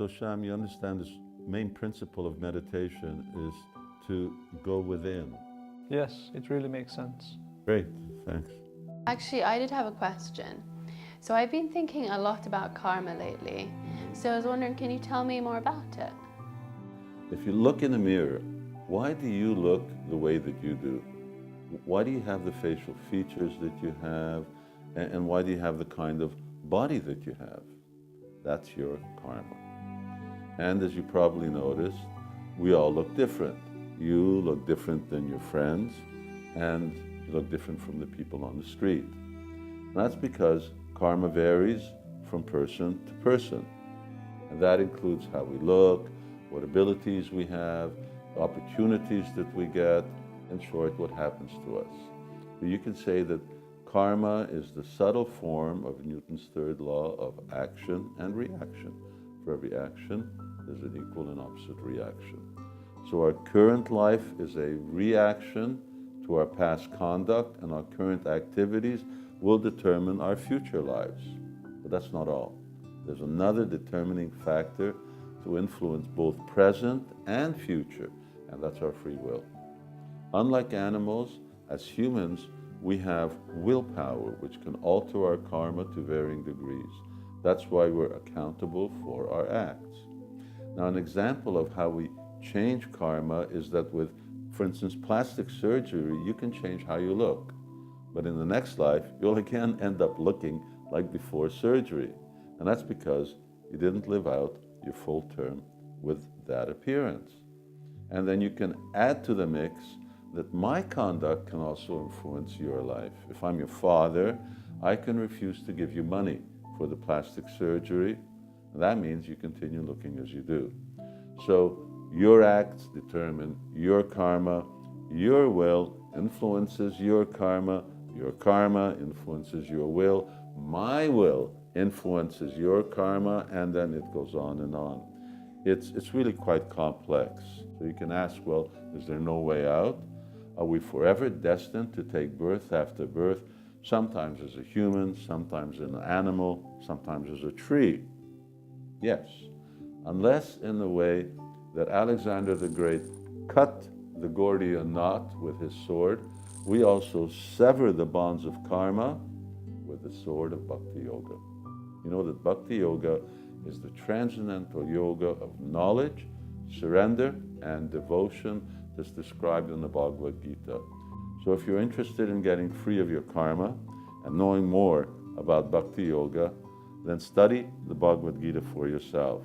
So Sham, you understand this main principle of meditation is to go within. Yes, it really makes sense. Great, thanks. Actually, I did have a question. So I've been thinking a lot about karma lately. So I was wondering, can you tell me more about it? If you look in the mirror, why do you look the way that you do? Why do you have the facial features that you have? And why do you have the kind of body that you have? That's your karma. And as you probably noticed, we all look different. You look different than your friends, and you look different from the people on the street. And that's because karma varies from person to person. And that includes how we look, what abilities we have, opportunities that we get, in short, what happens to us. So you can say that karma is the subtle form of Newton's third law of action and reaction. For every action, there's an equal and opposite reaction. So our current life is a reaction to our past conduct, and our current activities will determine our future lives. But that's not all. There's another determining factor to influence both present and future, and that's our free will. Unlike animals, as humans, we have willpower, which can alter our karma to varying degrees. That's why we're accountable for our acts. Now, an example of how we change karma is that with, for instance, plastic surgery, you can change how you look. But in the next life, you'll again end up looking like before surgery. And that's because you didn't live out your full term with that appearance. And then you can add to the mix that my conduct can also influence your life. If I'm your father, I can refuse to give you money for the plastic surgery. And that means you continue looking as you do. So your acts determine your karma, your will influences your karma influences your will, my will influences your karma, and then it goes on and on. It's really quite complex. So you can ask, well, is there no way out? Are we forever destined to take birth after birth, sometimes as a human, sometimes as an animal, sometimes as a tree? Yes, unless in the way that Alexander the Great cut the Gordian knot with his sword, we also sever the bonds of karma with the sword of Bhakti Yoga. You know that Bhakti Yoga is the transcendental yoga of knowledge, surrender, and devotion that's described in the Bhagavad Gita. So if you're interested in getting free of your karma and knowing more about Bhakti Yoga, then study the Bhagavad Gita for yourself.